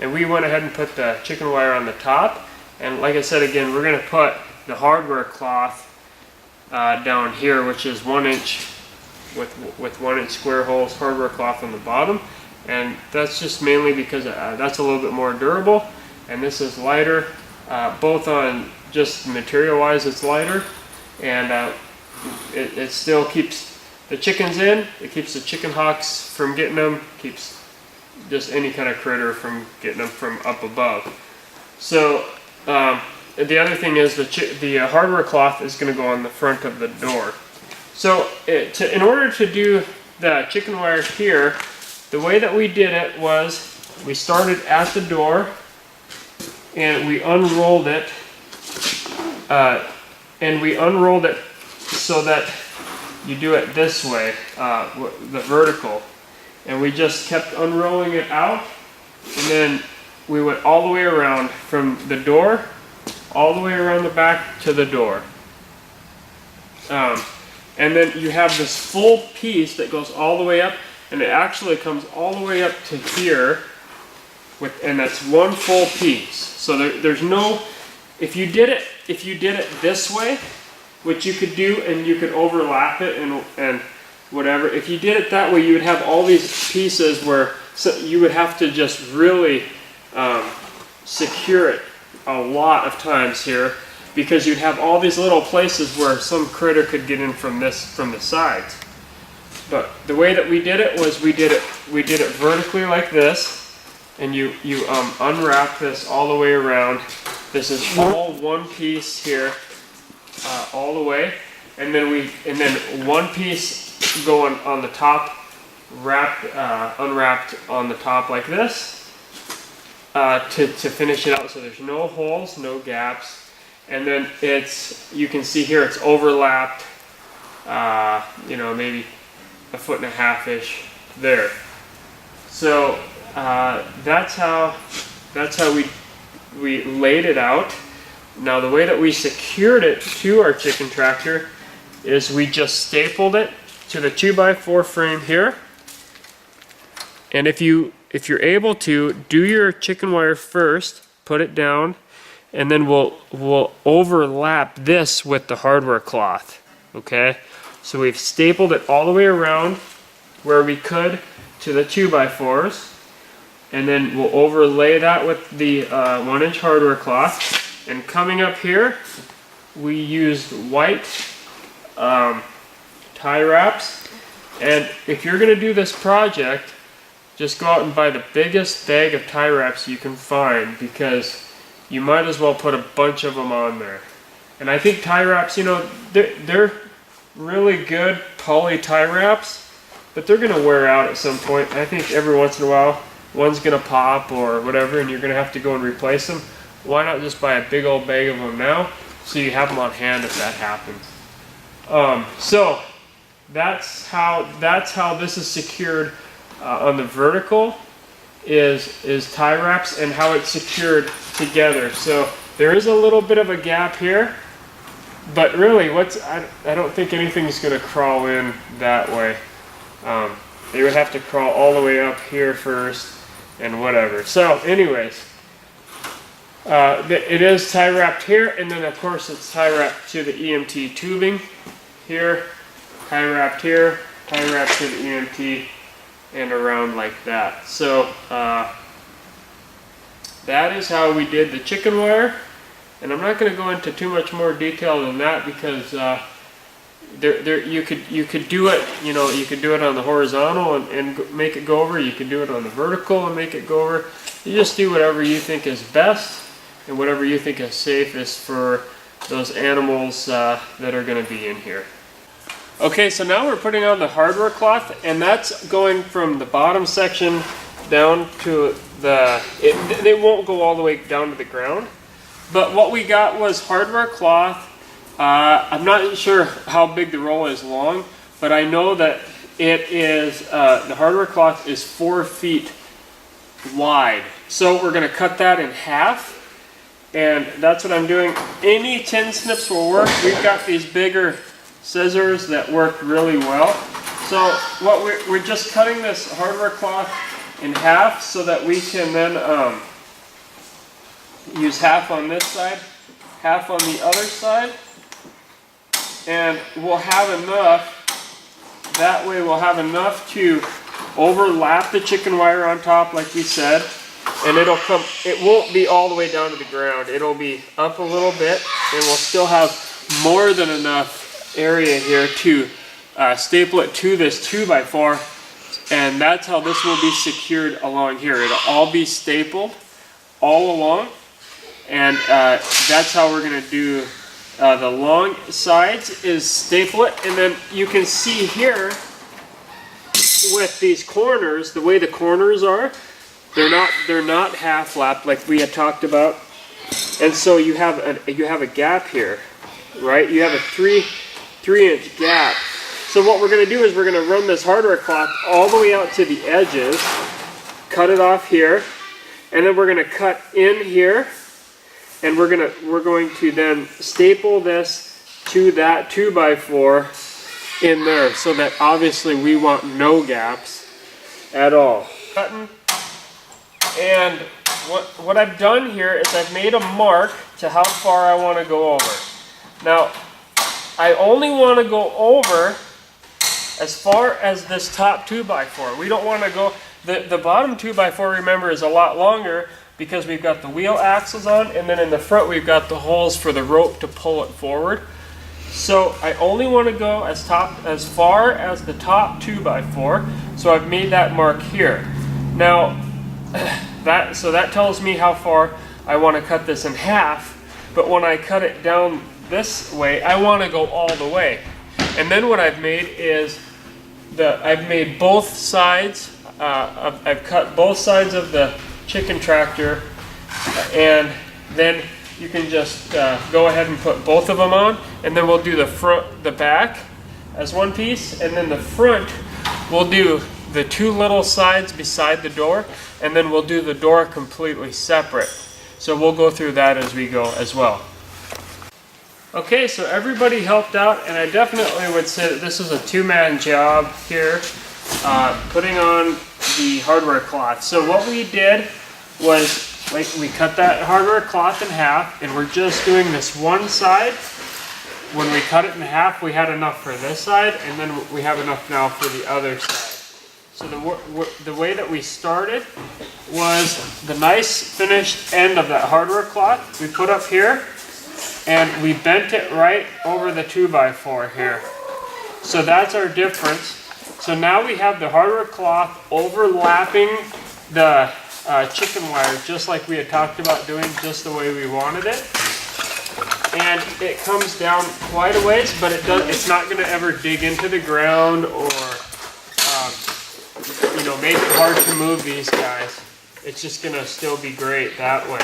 and we went ahead and put the chicken wire on the top. And like I said again, we're going to put the hardware cloth down here, which is 1 inch with 1 inch square holes, hardware cloth on the bottom. And that's just mainly because that's a little bit more durable, and this is lighter, both on just material wise it's lighter, and it still keeps the chickens in, it keeps the chicken hawks from getting them, keeps just any kind of critter from getting them from up above. So the other thing is the hardware cloth is going to go on the front of the door. So in order to do the chicken wire here, the way that we did it was we started at the door and we unrolled it, so that you do it this way, the vertical, and we just kept unrolling it out, and then we went all the way around from the door all the way around the back to the door. And then you have this full piece that goes all the way up, and it actually comes all the way up to here, and that's one full piece. So there's no, if you did it this way, which you could do, and you could overlap it and whatever. If you did it that way, you would have all these pieces where you would have to just really secure it a lot of times here, because you'd have all these little places where some critter could get in from the sides. But the way that we did it was we did it vertically like this, and you unwrap this all the way around. This is all one piece here, all the way, and then one piece going on the top, unwrapped on the top like this, to finish it out, so there's no holes, no gaps. And then you can see here it's overlapped, maybe 1.5 feet-ish there. So that's how we laid it out. Now the way that we secured it to our chicken tractor is we just stapled it to the 2x4 frame here. And if you're able to, do your chicken wire first, put it down, and then we'll overlap this with the hardware cloth. Okay, so we've stapled it all the way around where we could to the 2x4s, and then we'll overlay that with the 1 inch hardware cloth. And coming up here, we used white tie wraps. And if you're going to do this project, just go out and buy the biggest bag of tie wraps you can find, because you might as well put a bunch of them on there. And I think tie wraps, they're really good poly tie wraps, but they're going to wear out at some point. I think every once in a while, one's going to pop or whatever, and you're going to have to go and replace them. Why not just buy a big old bag of them now, so you have them on hand if that happens. So that's how this is secured on the vertical, is tie wraps, and how it's secured together. So there is a little bit of a gap here, but really I don't think anything's going to crawl in that way. They would have to crawl all the way up here first and whatever. So anyways, it is tie wrapped here, and then of course it's tie wrapped to the EMT tubing here, tie wrapped here, tie wrapped to the EMT, and around like that. So that is how we did the chicken wire, and I'm not going to go into too much more detail than that, because you could do it, you could do it on the horizontal and make it go over. You could do it on the vertical and make it go over. You just do whatever you think is best and whatever you think is safest for those animals that are going to be in here. Okay, so now we're putting on the hardware cloth, and that's going from the bottom section down to they won't go all the way down to the ground, but what we got was hardware cloth. I'm not sure how big the roll is long, but I know that it is, the hardware cloth is 4 feet wide. So we're going to cut that in half, and that's what I'm doing. Any tin snips will work. We've got these bigger scissors that work really well. So what we're just cutting this hardware cloth in half so that we can then use half on this side, half on the other side, and we'll have enough, that way we'll have enough to overlap the chicken wire on top like we said, and it'll come, it won't be all the way down to the ground, it'll be up a little bit, and we'll still have more than enough area here to staple it to this 2x4, and that's how this will be secured along here. It'll all be stapled all along, and that's how we're going to do the long sides is staple it, and then you can see here with these corners, the way the corners are, they're not half lapped like we had talked about, and so you have a gap here, right? You have a 3-inch gap. So what we're going to do is we're going to run this hardware cloth all the way out to the edges, cut it off here, and then we're going to cut in here, and we're going to then staple this to that 2x4 in there, so that obviously we want no gaps at all. Cutting, and what I've done here is I've made a mark to how far I want to go over. Now, I only want to go over as far as this top 2x4. We don't want to go, the bottom 2x4, remember, is a lot longer because we've got the wheel axles on, and then in the front we've got the holes for the rope to pull it forward. So I only want to go as far as the top 2x4, so I've made that mark here. Now, that tells me how far I want to cut this in half, but when I cut it down this way, I want to go all the way. And then what I've made is I've made both sides. I've cut both sides of the chicken tractor, and then you can just go ahead and put both of them on, and then we'll do the back as one piece, and then the front we'll do the two little sides beside the door, and then we'll do the door completely separate. So we'll go through that as we go as well. Okay, so everybody helped out, and I definitely would say that this is a two-man job here, putting on the hardware cloth. So what we did was, like, we cut that hardware cloth in half, and we're just doing this one side. When we cut it in half, we had enough for this side, and then we have enough now for the other side. So the way that we started was the nice finished end of that hardware cloth we put up here, and we bent it right over the 2x4 here. So that's our difference. So now we have the hardware cloth overlapping the chicken wire, just like we had talked about doing, just the way we wanted it. And it comes down quite a ways, but it's not going to ever dig into the ground or make it hard to move these guys. It's just going to still be great that way.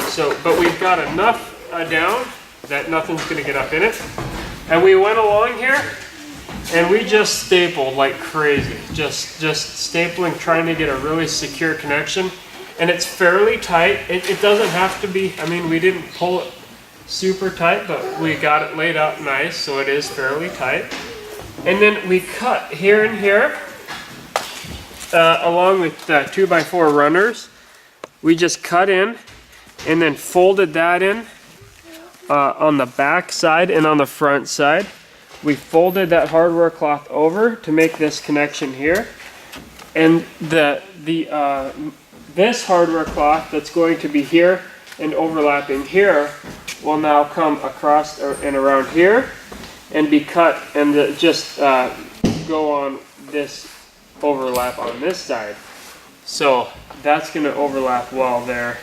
So, but we've got enough down that nothing's going to get up in it. And we went along here, and we just stapled like crazy. Just stapling, trying to get a really secure connection. And it's fairly tight. It doesn't have to be, I mean, we didn't pull it super tight, but we got it laid out nice, so it is fairly tight. And then we cut here and here, along with the 2x4 runners. We just cut in and then folded that in on the back side and on the front side. We folded that hardware cloth over to make this connection here. And this hardware cloth that's going to be here and overlapping here will now come across and around here and be cut and just go on this overlap on this side. So that's going to overlap well there.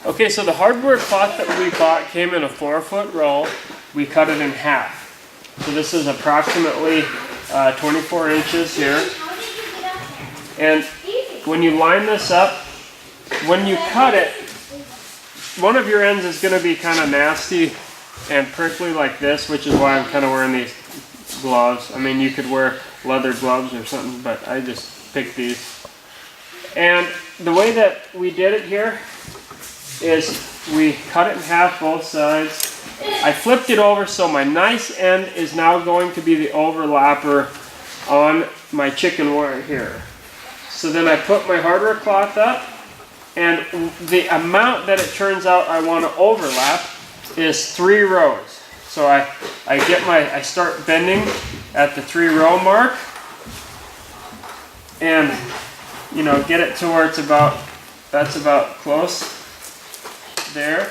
Okay, so the hardware cloth that we bought came in a 4-foot roll. We cut it in half. So this is approximately 24 inches here. And when you line this up, when you cut it, one of your ends is going to be kind of nasty and prickly like this, which is why I'm kind of wearing these gloves. I mean, you could wear leather gloves or something, but I just picked these. And the way that we did it here is we cut it in half both sides. I flipped it over, so my nice end is now going to be the overlapper on my chicken wire here. So then I put my hardware cloth up, and the amount that it turns out I want to overlap is 3 rows. So I start bending at the 3 row mark, and you know, get it to where it's that's about close there.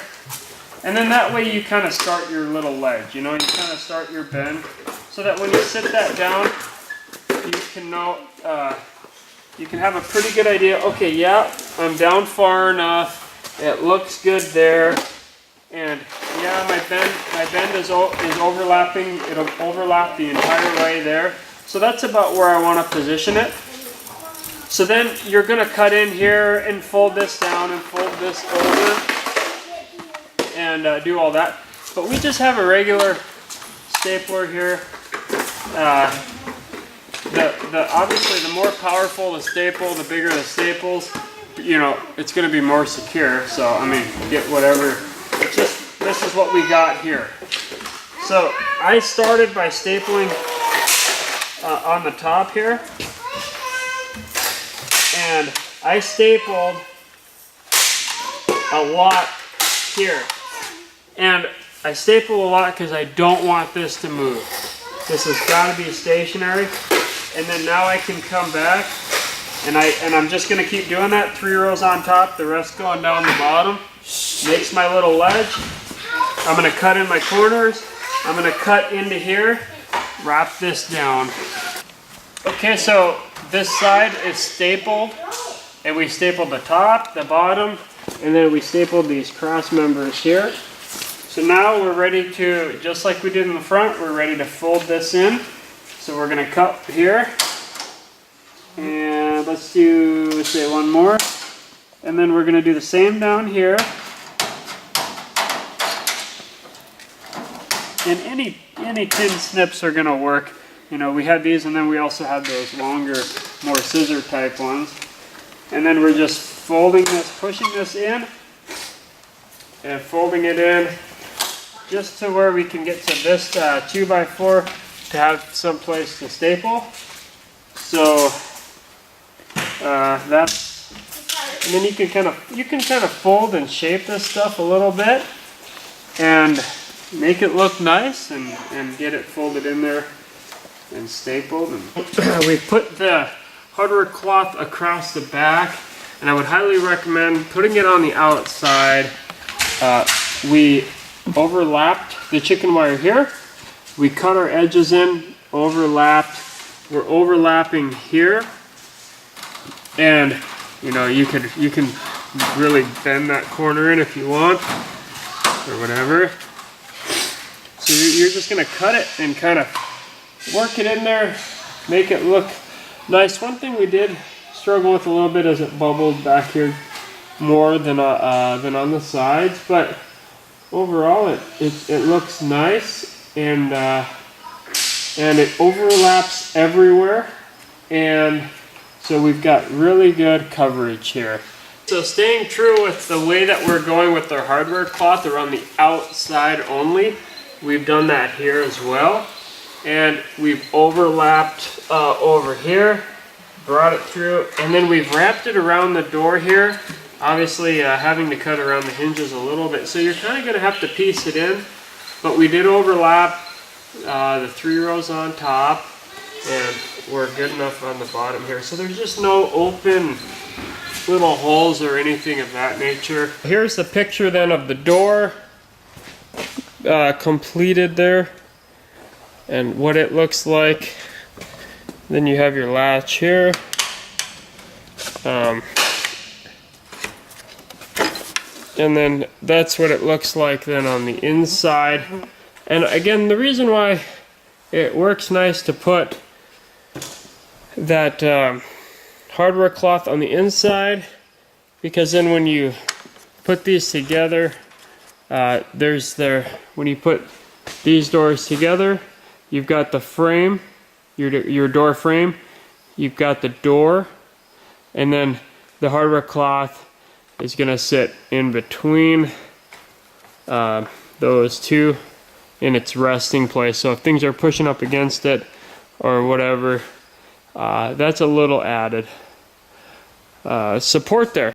And then that way you kind of start your little ledge, you know, you kind of start your bend, so that when you sit that down, you can know, you can have a pretty good idea, okay, yeah, I'm down far enough, it looks good there, and yeah, my bend is overlapping, it'll overlap the entire way there. So that's about where I want to position it. So then you're going to cut in here and fold this down and fold this over and do all that. But we just have a regular stapler here. Obviously the more powerful the staple, the bigger the staples, you know, it's going to be more secure. So I mean, get whatever. It's just, this is what we got here. So I started by stapling on the top here. And I stapled a lot here. And I staple a lot because I don't want this to move. This has got to be stationary. And then now I can come back, and I'm just going to keep doing that. 3 rows on top, the rest going down the bottom. Makes my little ledge. I'm going to cut in my corners. I'm going to cut into here, wrap this down. Okay, so this side is stapled, and we stapled the top, the bottom, and then we stapled these cross members here. So now we're ready to, just like we did in the front, we're ready to fold this in. So we're going to cut here, and let's say one more, and then we're going to do the same down here. And any tin snips are going to work. You know, we had these, and then we also had those longer, more scissor type ones. And then we're just folding this, pushing this in, and folding it in just to where we can get to this 2x4 to have some place to staple. So that's, and then you can kind of fold and shape this stuff a little bit and make it look nice, and get it folded in there and stapled. And we put the hardware cloth across the back, and I would highly recommend putting it on the outside. We overlapped the chicken wire here. We cut our edges in, overlapped. We're overlapping here, and you know, you can really bend that corner in if you want, or whatever. So you're just gonna cut it and kind of work it in there, make it look nice. One thing we did struggle with a little bit is it bubbled back here more than on the sides, but overall it looks nice, and it overlaps everywhere, and so we've got really good coverage here. So staying true with the way that we're going with our hardware cloth around the outside only, we've done that here as well. And we've overlapped over here, brought it through, and then we've wrapped it around the door here. Obviously having to cut around the hinges a little bit, so you're kind of going to have to piece it in. But we did overlap the 3 rows on top, and we're good enough on the bottom here. So there's just no open little holes or anything of that nature. Here's the picture then of the door completed there, and what it looks like. Then you have your latch here. And then that's what it looks like then on the inside. And again, the reason why it works nice to put that hardware cloth on the inside, because then when you put these together, when you put these doors together, you've got the frame, your door frame, you've got the door, and then the hardware cloth is going to sit in between those two in its resting place. So if things are pushing up against it or whatever, that's a little added. support there.